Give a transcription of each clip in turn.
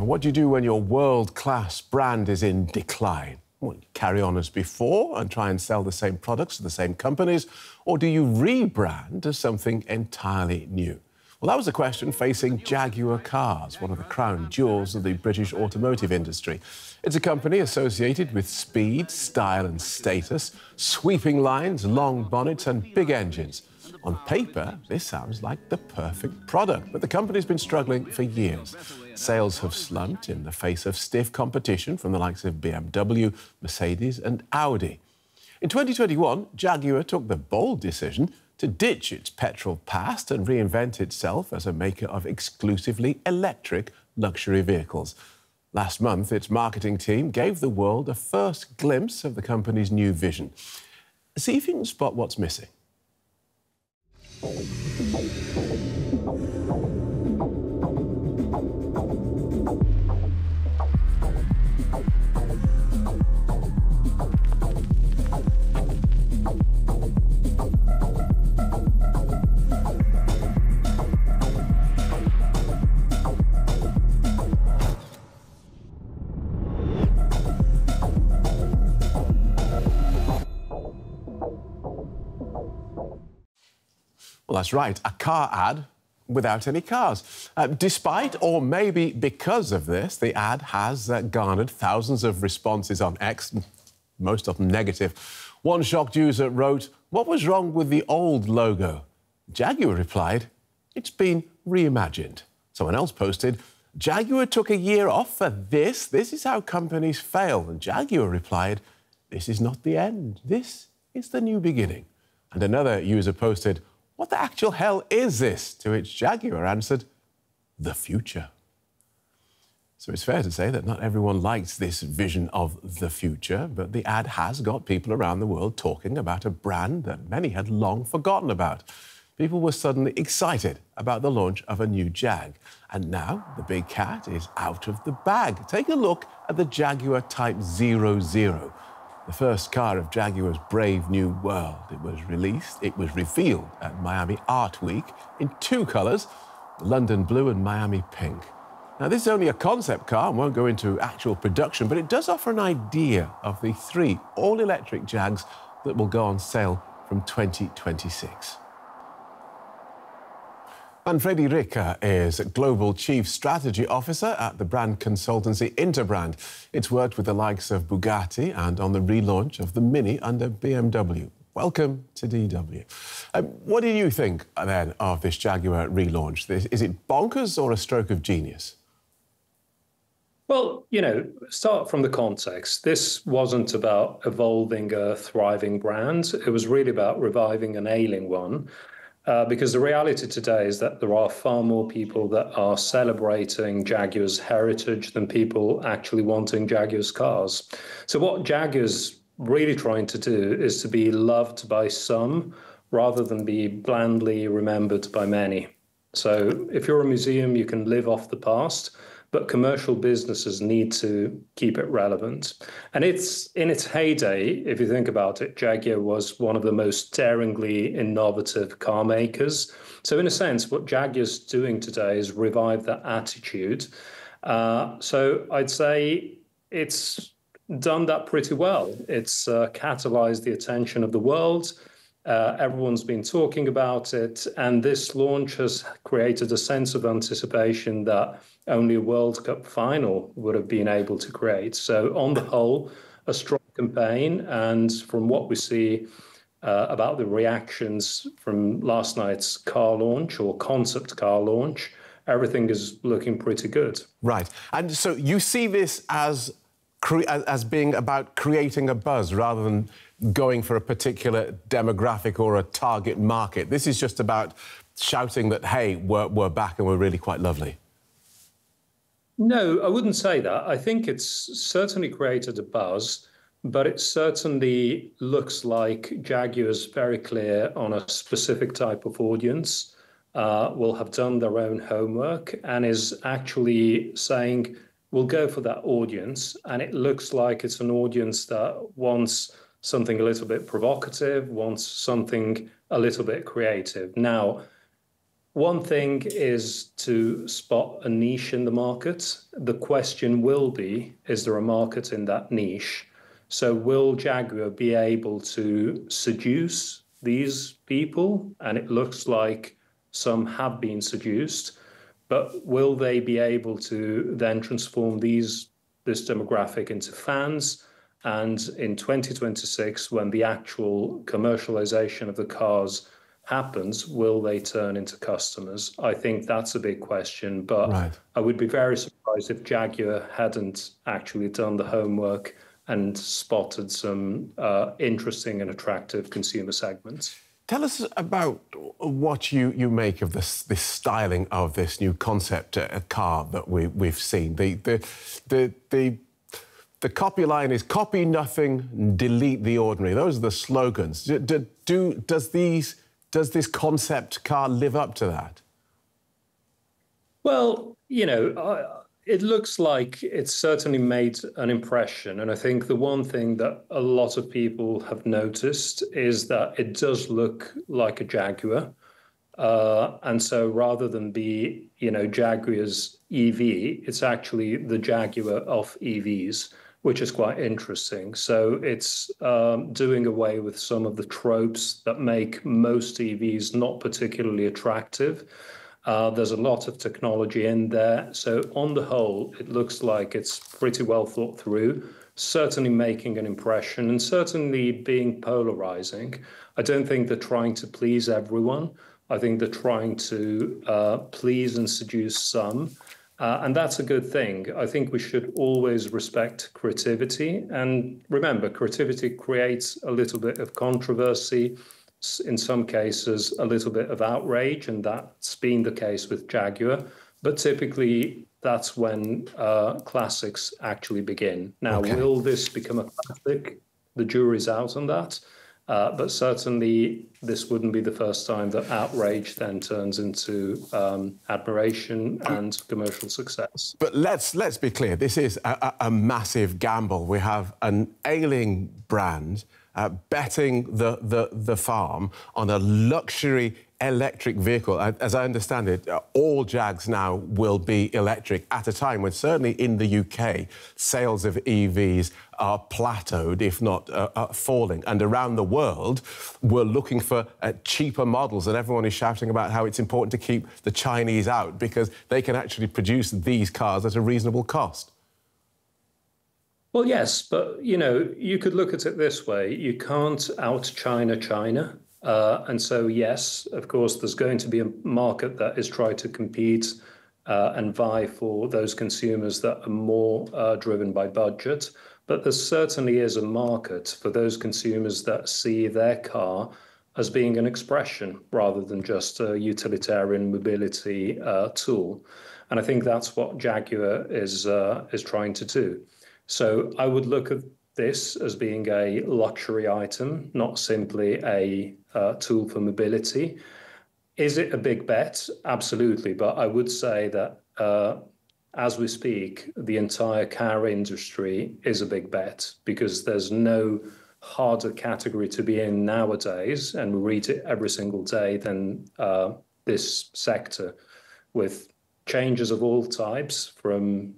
And what do you do when your world-class brand is in decline? Well, you carry on as before and try and sell the same products to the same companies, or do you rebrand as something entirely new? Well, that was a question facing Jaguar cars, one of the crown jewels of the British automotive industry. It's a company associated with speed, style and status, sweeping lines, long bonnets and big engines. On paper, this sounds like the perfect product, but the company's been struggling for years. Sales have slumped in the face of stiff competition from the likes of BMW, Mercedes and Audi. In 2021, Jaguar took the bold decision to ditch its petrol past and reinvent itself as a maker of exclusively electric luxury vehicles. Last month, its marketing team gave the world a first glimpse of the company's new vision. See if you can spot what's missing. Well, that's right, a car ad without any cars. Despite, or maybe because of this, the ad has garnered thousands of responses on X, most of them negative. One shocked user wrote, "What was wrong with the old logo?" Jaguar replied, "It's been reimagined." Someone else posted, "Jaguar took a year off for this. This is how companies fail." And Jaguar replied, "This is not the end. This is the new beginning." And another user posted, "What the actual hell is this?" To which Jaguar answered, "The future." So it's fair to say that not everyone likes this vision of the future, but the ad has got people around the world talking about a brand that many had long forgotten about. People were suddenly excited about the launch of a new Jag. And now the big cat is out of the bag. Take a look at the Jaguar Type 00. The first car of Jaguar's brave new world. It was revealed at Miami Art Week in two colours, London blue and Miami pink. Now, this is only a concept car and won't go into actual production, but it does offer an idea of the three all-electric Jags that will go on sale from 2026. Manfredi Ricca is Global Chief Strategy Officer at the brand consultancy Interbrand. It's worked with the likes of Bugatti and on the relaunch of the Mini under BMW. Welcome to DW. What do you think, then, of this Jaguar relaunch? Is it bonkers or a stroke of genius? Well, start from the context. This wasn't about evolving a thriving brand. It was really about reviving an ailing one. Because the reality today is that there are far more people that are celebrating Jaguar's heritage than people actually wanting Jaguar's cars. So what Jaguar's really trying to do is to be loved by some rather than be blandly remembered by many. So if you're a museum, you can live off the past, but commercial businesses need to keep it relevant. And it's in its heyday, if you think about it, Jaguar was one of the most daringly innovative car makers. So in a sense, what Jaguar's doing today is revive that attitude. So I'd say it's done that pretty well. It's catalyzed the attention of the world. Everyone's been talking about it, and this launch has created a sense of anticipation that only a World Cup final would have been able to create. So on the whole, a strong campaign, and from what we see about the reactions from last night's car launch or concept car launch, everything is looking pretty good. Right. And so you see this as being about creating a buzz rather than going for a particular demographic or a target market. This is just about shouting that, hey, we're back and we're really quite lovely. No, I wouldn't say that. I think it's certainly created a buzz, but it certainly looks like Jaguar is very clear on a specific type of audience, will have done their own homework and is actually saying, we'll go for that audience. And it looks like it's an audience that wants something a little bit provocative, wants something a little bit creative. Now, one thing is to spot a niche in the market. The question will be, is there a market in that niche? So will Jaguar be able to seduce these people? And it looks like some have been seduced, but will they be able to then transform this demographic into fans? And in 2026, when the actual commercialization of the cars happens, will they turn into customers? I think that's a big question, but Right. I would be very surprised if Jaguar hadn't actually done the homework and spotted some interesting and attractive consumer segments. Tell us about what you make of this styling of this new concept car that we've seen. The copy line is "copy nothing, delete the ordinary." Those are the slogans. Does this concept car live up to that? Well, you know, it looks like it's certainly made an impression. And I think the one thing that a lot of people have noticed is that it does look like a Jaguar. And so rather than be, you know, Jaguar's EV, it's actually the Jaguar of EVs, which is quite interesting. So it's doing away with some of the tropes that make most EVs not particularly attractive. There's a lot of technology in there. So on the whole, it looks like it's pretty well thought through, certainly making an impression and certainly being polarizing. I don't think they're trying to please everyone. I think they're trying to please and seduce some. And that's a good thing. I think we should always respect creativity. And remember, creativity creates a little bit of controversy, in some cases, a little bit of outrage, and that's been the case with Jaguar. But typically, that's when classics actually begin. Now, will this become a classic? The jury's out on that. But certainly, this wouldn't be the first time that outrage then turns into admiration and commercial success. But let's be clear. This is a massive gamble. We have an ailing brand betting the farm on a luxury electric vehicle. As I understand it, all Jags now will be electric at a time when certainly in the UK, sales of EVs are plateaued, if not falling. And around the world, we're looking for cheaper models. And everyone is shouting about how it's important to keep the Chinese out because they can actually produce these cars at a reasonable cost. Well, yes, but, you know, you could look at it this way. You can't out-China China. And so, yes, of course, there's going to be a market that is trying to compete and vie for those consumers that are more driven by budget. But there certainly is a market for those consumers that see their car as being an expression rather than just a utilitarian mobility tool. And I think that's what Jaguar is trying to do. So I would look at this as being a luxury item, not simply a tool for mobility. Is it a big bet? Absolutely. But I would say that as we speak, the entire car industry is a big bet because there's no harder category to be in nowadays, and we read it every single day, than this sector, with changes of all types, from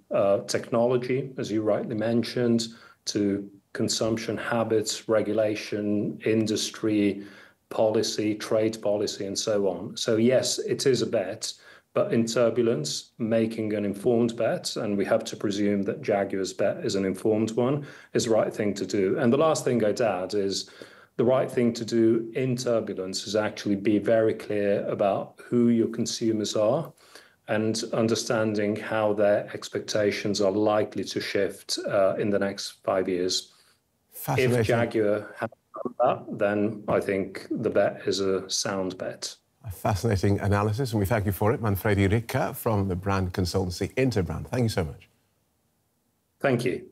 technology, as you rightly mentioned, to consumption habits, regulation, industry, policy, trade policy, and so on. So yes, it is a bet, but in turbulence, making an informed bet, and we have to presume that Jaguar's bet is an informed one, is the right thing to do. And the last thing I'd add is the right thing to do in turbulence is actually be very clear about who your consumers are and understanding how their expectations are likely to shift in the next 5 years. If Jaguar has done that, then I think the bet is a sound bet. A fascinating analysis, and we thank you for it. Manfredi Ricca from the brand consultancy Interbrand. Thank you so much. Thank you.